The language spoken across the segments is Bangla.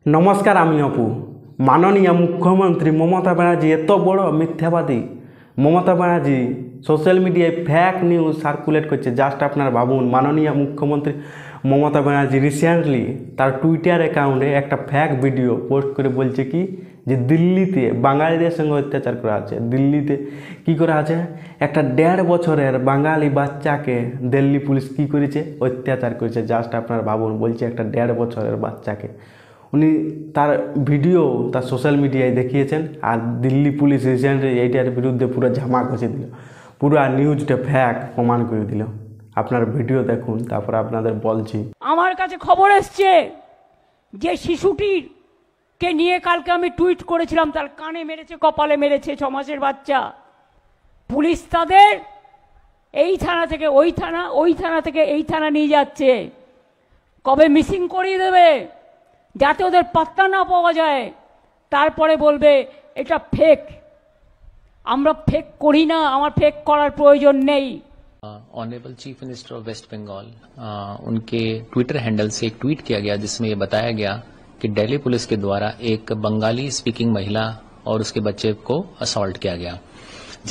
নমস্কার, আমি অপু। মাননীয় মুখ্যমন্ত্রী মমতা ব্যানার্জি এত বড় মিথ্যাবাদী। মমতা ব্যানার্জি সোশ্যাল মিডিয়ায় ফেক নিউজ সার্কুলেট করছে। জাস্ট আপনারা ভাবুন, মাননীয় মুখ্যমন্ত্রী মমতা ব্যানার্জি রিসেন্টলি তার টুইটার অ্যাকাউন্টে একটা ফেক ভিডিও পোস্ট করে বলছে কি যে দিল্লিতে বাঙালিদের সঙ্গে অত্যাচার করা আছে। দিল্লিতে কি করা আছে, একটা 1.5 বছরের বাঙালি বাচ্চাকে দিল্লি পুলিশ কি করেছে, অত্যাচার করেছে। জাস্ট আপনারা ভাবুন, বলছে একটা 1.5 বছরের বাচ্চাকে। উনি তার ভিডিও তার সোশ্যাল মিডিয়ায় দেখিয়েছেন, আর দিল্লি পুলিশ রিসেন্টলি এইটার বিরুদ্ধে পুরো ঝামা ঘষে দিল, পুরো নিউজটা ফ্যাক প্রমাণ করে দিল। আপনার ভিডিও দেখুন, তারপর আপনাদের বলছি। আমার কাছে খবর এসছে যে শিশুটির কে নিয়ে কালকে আমি টুইট করেছিলাম, তার কানে মেরেছে, কপালে মেরেছে, 6 মাসের বাচ্চা। পুলিশ তাদের এই থানা থেকে ওই থানা, ওই থানা থেকে এই থানা নিয়ে যাচ্ছে। কবে মিসিং করিয়ে দেবে যাতে ওদের পাত্তা না পাওয়া যায়, তারপরে বলবে এটা ফেক। আমরা ফেক করি না, আমার ফেক করার প্রয়োজন নেই। Honourable chief minister of West Bengal, उनके ट्विटर हैंडल से एक ट्वीट किया गया जिसमें ये बताया गया कि दिल्ली पुलिस के द्वारा एक बंगाली स्पीकिंग महिला और उसके बच्चे को असॉल्ट किया गया।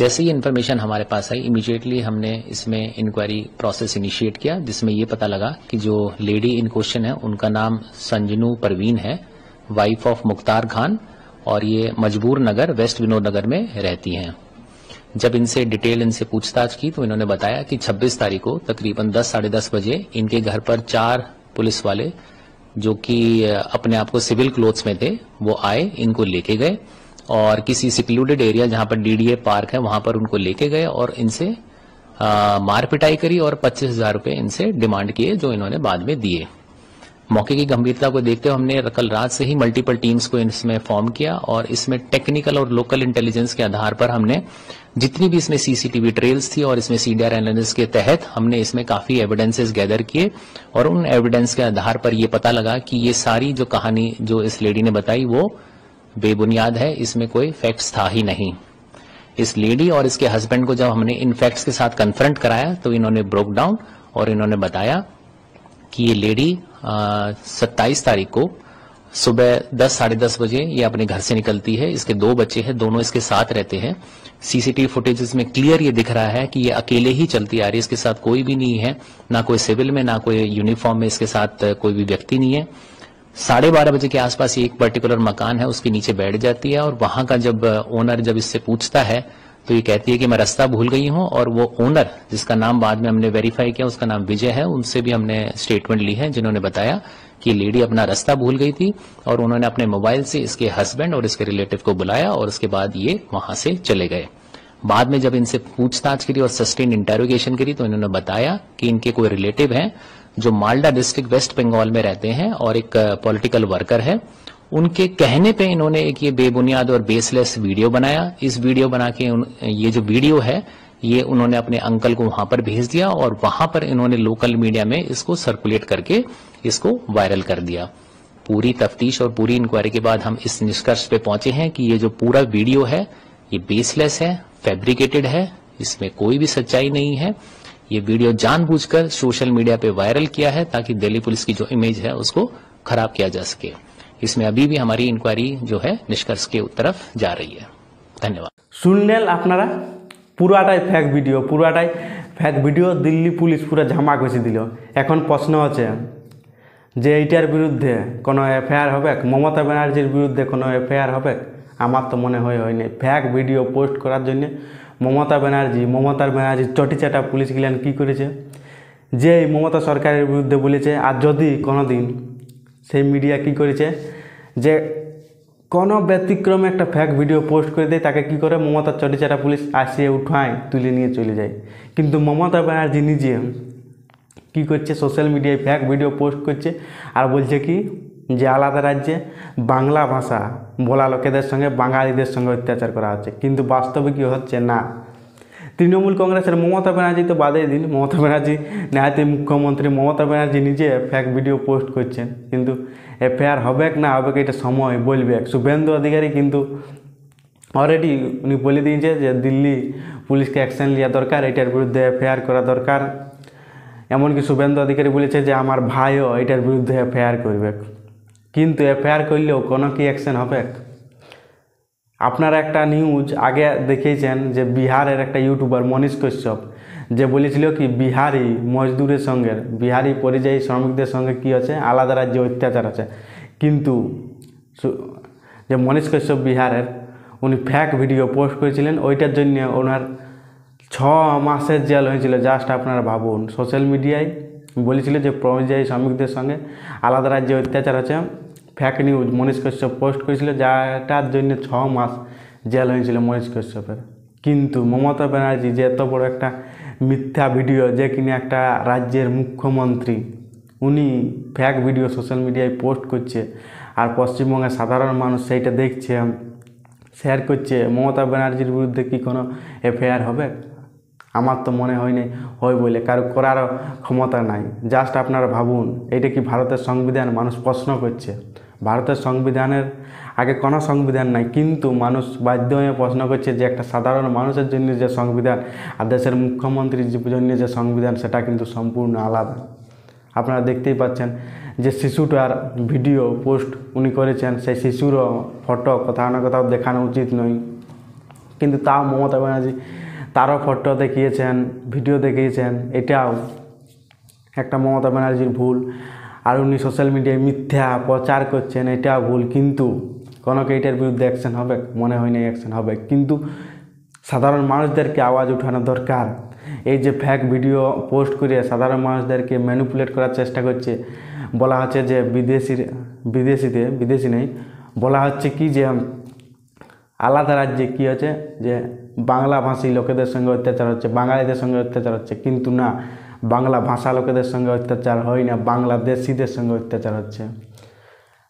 जैसे ही इन्फॉर्मेशन हमारे पास आई, इमीडिएटली हमने इसमें इंक्वायरी प्रोसेस इनिशिएट किया, जिसमें ये पता लगा कि जो लेडी इन क्वेश्चन है उनका नाम संजनू परवीन है, वाइफ ऑफ मुख्तार खान, और ये मजबूर नगर वेस्ट विनोद नगर में रहती हैं। जब इनसे डिटेल इनसे पूछताछ की तो इन्होंने बताया कि 26 तारीख को तकरीबन 10 साढ़े 10 बजे इनके घर पर 4 पुलिस वाले जो कि अपने आप को सिविल क्लोथ्स में थे वो आए, इनको लेके गए और किसी सिक्लूडेड एरिया जहां पर डीडीए पार्क है वहां पर उनको लेके गए और इनसे मार पिटाई करी और 25,000 रुपए इनसे डिमांड किए, जो इन्होंने बाद में दिए। मौके की गंभीरता को देखते हुए हमने कल रात से ही मल्टीपल टीम्स को इसमें फॉर्म किया और इसमें टेक्निकल और लोकल इंटेलिजेंस के आधार पर हमने जितनी भी इसमें सीसीटीवी ट्रेल्स थी और इसमें सीडीआर एनालिसिस के तहत हमने इसमें काफी एविडेंसेस गैदर किए और उन एविडेंस के आधार पर ये पता लगा कि ये सारी जो कहानी जो इस लेडी ने बताई वो बेबुनियाद है, इसमें कोई फैक्ट्स था ही नहीं। इस लेडी और इसके हस्बैंड को जब हमने इन फैक्ट्स के साथ कन्फ्रंट कराया तो इन्होंने ब्रोक डाउन और इन्होंने बताया कि ये लेडी 27 तारीख को सुबह 10 साढ़े 10 बजे ये अपने घर से निकलती है। इसके 2 बच्चे हैं, दोनों इसके साथ रहते हैं। सीसीटीवी फुटेजेस में क्लियर ये दिख रहा है कि ये अकेले ही चलती आ रही है, इसके साथ कोई भी नहीं है, ना कोई सिविल में ना कोई यूनिफॉर्म में इसके साथ कोई भी व्यक्ति नहीं है। 12:30 बजे के आसपास ये एक पर्टिकुलर मकान है उसके नीचे बैठ जाती है और वहां का जब ओनर जब इससे पूछता है तो ये कहती है कि मैं रास्ता भूल गई हूं। और वो ओनर जिसका नाम बाद में हमने वेरीफाई किया, उसका नाम विजय है, उनसे भी हमने स्टेटमेंट ली है, जिन्होंने बताया कि लेडी अपना रास्ता भूल गई थी और उन्होंने अपने मोबाइल से इसके हस्बैंड और इसके रिलेटिव को बुलाया और उसके बाद ये वहां से चले गए। बाद में जब इनसे पूछताछ करी और सस्टेन इंटेरोगेशन करी तो इन्होंने बताया कि इनके कोई रिलेटिव हैं जो मालदा डिस्ट्रिक्ट वेस्ट बंगाल में रहते हैं और एक पॉलिटिकल वर्कर है। उनके कहने पे इन्होंने एक ये बेबुनियाद और बेसलेस वीडियो बनाया। इस वीडियो बना के ये जो वीडियो है ये उन्होंने अपने अंकल को वहां पर भेज दिया और वहां पर इन्होंने लोकल मीडिया में इसको सर्कुलेट करके इसको वायरल कर दिया। पूरी तफ्तीश और पूरी इंक्वायरी के बाद हम इस निष्कर्ष पे पहुंचे हैं कि ये जो पूरा वीडियो है ये बेसलेस है, फैब्रिकेटेड है, इसमें कोई भी सच्चाई नहीं है। ये वीडियो जानबूझकर सोशल मीडिया पे वायरल किया है ताकि दिल्ली पुलिस की जो इमेज है उसको खराब किया जा सके। इसमें अभी भी हमारी इंक्वायरी जो है निष्कर्ष के तरफ जा रही है। धन्यवाद। শুনলেন আপনারা, পুরাটাই ফেক ভিডিও, পুরাটাই ফেক ভিডিও। দিল্লি পুলিশ পুরো ঝামা ঘষে দিল। এখন প্রশ্ন হচ্ছে যে এইটার বিরুদ্ধে কোনো এফআইআর হবে, মমতা ব্যানার্জির বিরুদ্ধে কোনো এফআইআর হবে? আমার তো মনে হয়নি। ফেক ভিডিও পোস্ট করার জন্য মমতার ব্যানার্জি চটিচাটা পুলিশগুলান কী করেছে, যে মমতা সরকারের বিরুদ্ধে বলেছে। আর যদি কোনো দিন সেই মিডিয়া কি করেছে যে কোনো ব্যতিক্রমে একটা ফেক ভিডিও পোস্ট করে দেয়, তাকে কি করে মমতার চটিচাটা পুলিশ আসিয়ে উঠায় তুলে নিয়ে চলে যায়। কিন্তু মমতা ব্যানার্জি নিজে কি করছে, সোশ্যাল মিডিয়ায় ফেক ভিডিও পোস্ট করছে আর বলছে কি যে আলাদা রাজ্যে বাংলা ভাষা বলা লোকেদের সঙ্গে বাঙালিদের সঙ্গে অত্যাচার করা হচ্ছে। কিন্তু বাস্তবে কি হচ্ছে না। তৃণমূল কংগ্রেসের মমতা ব্যানার্জি তো বাদেই দিন, মমতা ব্যানার্জি নেহাতি মুখ্যমন্ত্রী, মমতা ব্যানার্জি নিজে ফেক ভিডিও পোস্ট করছেন। কিন্তু এফআইআর হবে না হবে এটা সময় বলবে। শুভেন্দু অধিকারী কিন্তু অলরেডি উনি বলে দিয়েছে যে দিল্লি পুলিশকে অ্যাকশন নেওয়া দরকার, এটার বিরুদ্ধে এফআইআর করা দরকার। এমনকি শুভেন্দু অধিকারী বলেছে যে আমার ভাইও এটার বিরুদ্ধে এফআইআর করবে। কিন্তু এফআইআর করলেও কোনো কি অ্যাকশন হবে? আপনারা একটা নিউজ আগে দেখিয়েছেন যে বিহারের একটা ইউটিউবার মনীষ কশ্যপ যে বলেছিল কি বিহারি মজদুরের সঙ্গে, বিহারি পরিযায়ী শ্রমিকদের সঙ্গে কি আছে, আলাদা রাজ্যে অত্যাচার আছে। কিন্তু যে মনীষ কশ্যপ বিহারের, উনি ফ্যাক ভিডিও পোস্ট করেছিলেন, ওইটার জন্য ওনার 6 মাসের জেল হয়েছিল। জাস্ট আপনারা ভাবুন, সোশ্যাল মিডিয়ায় বলেছিল যে পরিযায়ী শ্রমিকদের সঙ্গে আলাদা রাজ্যে অত্যাচার আছে, ফ্যাক নিউজ মনীষ কশ্যপ পোস্ট করেছিল, যাটার জন্য 6 মাস জেল হয়েছিল মনীষ কশ্যপের। কিন্তু মমতা ব্যানার্জি যে এত বড় একটা মিথ্যা ভিডিও, যে কিনা একটা রাজ্যের মুখ্যমন্ত্রী, উনি ফ্যাক ভিডিও সোশ্যাল মিডিয়ায় পোস্ট করছে, আর পশ্চিমবঙ্গের সাধারণ মানুষ সেইটা দেখছে, শেয়ার করছে। মমতা ব্যানার্জির বিরুদ্ধে কি কোনো এফআইআর হবে? আমার তো মনে হয় নাই হয় বলে, কারো করারও ক্ষমতা নাই। জাস্ট আপনারা ভাবুন, এইটা কি ভারতের সংবিধান? মানুষ প্রশ্ন করছে। ভারতের সংবিধানের আগে কোনো সংবিধান নাই, কিন্তু মানুষ বাধ্য হয়ে প্রশ্ন করছে যে একটা সাধারণ মানুষের জন্য যে সংবিধান আর দেশের মুখ্যমন্ত্রীর জন্য যে সংবিধান, সেটা কিন্তু সম্পূর্ণ আলাদা। আপনারা দেখতেই পাচ্ছেন যে শিশুটার ভিডিও পোস্ট উনি করেছেন, সেই শিশুরও ফটো কোথাও না কোথাও দেখানো উচিত নয়, কিন্তু তাও মমতা ব্যানার্জি তারও ফটো দেখিয়েছেন, ভিডিও দেখিয়েছেন। এটাও একটা মমতা ব্যানার্জির ভুল। আর উনি সোশ্যাল মিডিয়ায় মিথ্যা প্রচার করছেন, এটাও ভুল। কিন্তু কোনো এইটার বিরুদ্ধে অ্যাকশন হবে? মনে হয় না অ্যাকশন হবে। কিন্তু সাধারণ মানুষদেরকে আওয়াজ উঠানো দরকার। এই যে ফ্যাক ভিডিও পোস্ট করে সাধারণ মানুষদেরকে ম্যানিপুলেট করার চেষ্টা করছে, বলা হচ্ছে যে বিদেশি নেই, বলা হচ্ছে কি যে আলাদা রাজ্যে কী হচ্ছে, যে বাংলা ভাষী লোকেদের সঙ্গে অত্যাচার হচ্ছে, বাঙালিদের সঙ্গে অত্যাচার হচ্ছে। কিন্তু না, বাংলা ভাষা লোকেদের সঙ্গে অত্যাচার হয় না, বাংলাদেশিদের সঙ্গে অত্যাচার হচ্ছে।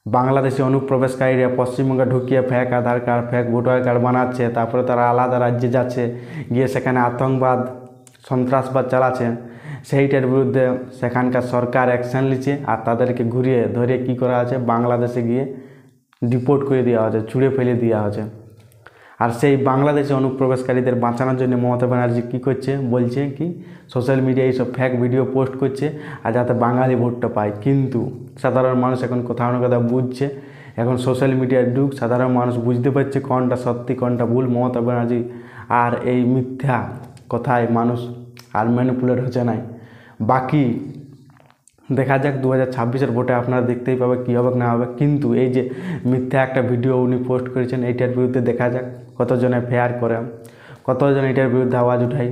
বাংলাদেশি অনুপ্রবেশকারীরা পশ্চিমবঙ্গে ঢুকিয়ে ফ্যাক আধার কার্ড, ফ্যাক ভোটার কার্ড বানাচ্ছে, তারপরে তারা আলাদা রাজ্যে যাচ্ছে, গিয়ে সেখানে আতঙ্কবাদ, সন্ত্রাসবাদ চালাচ্ছে। সেইটার বিরুদ্ধে সেখানকার সরকার অ্যাকশান নিচ্ছে, আর তাদেরকে ঘুরিয়ে ধরে কী করা আছে, বাংলাদেশে গিয়ে ডিপোর্ট করে দেওয়া হচ্ছে, ছুঁড়ে ফেলে দেওয়া হচ্ছে। আর সেই বাংলাদেশে অনুপ্রবেশকারীদের বাঁচানোর জন্য মমতা ব্যানার্জি কী করছে, বলছে কি সোশ্যাল মিডিয়ায় এইসব ফ্যাক ভিডিও পোস্ট করছে, আর যাতে বাঙালি ভোটটা পায়। কিন্তু সাধারণ মানুষ এখন কোথাও না কোথাও বুঝছে, এখন সোশ্যাল মিডিয়ার যুগ, সাধারণ মানুষ বুঝতে পারছে কোনটা সত্যি কোনটা ভুল। মমতা ব্যানার্জি আর এই মিথ্যা কথায় মানুষ আর ম্যানিপুলেট হচ্ছে নাই। বাকি দেখা যাক 2026-এর ভোটে আপনারা দেখতেই পাবে কী হবে না হবে। কিন্তু এই যে মিথ্যা একটা ভিডিও উনি পোস্ট করেছেন, এইটার বিরুদ্ধে দেখা যাক কতজনে ফেয়ার করে, কতজন এটার বিরুদ্ধে আওয়াজ উঠায়।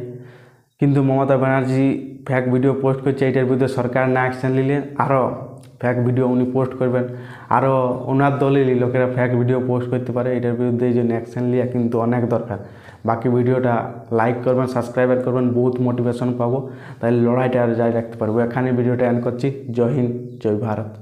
কিন্তু মমতা ব্যানার্জি ফ্যাক ভিডিও পোস্ট করছে, এইটার বিরুদ্ধে সরকার না অ্যাকশন নিলে আরও ফ্যাক ভিডিও উনি পোস্ট করবেন, আরও ওনার দলেরই লোকেরা ফ্যাক ভিডিও পোস্ট করতে পারে। এটার বিরুদ্ধে এই জন্য অ্যাকশন লিয়া কিন্তু অনেক দরকার। বাকি ভিডিওটা লাইক করবেন, সাবস্ক্রাইব করবেন, বহুত মোটিভেশন পাবো, তাহলে লড়াইটা আর জারি রাখতে পারবো। এখানে ভিডিওটা এন্ড করছি। জয় হিন্দ, জয় ভারত।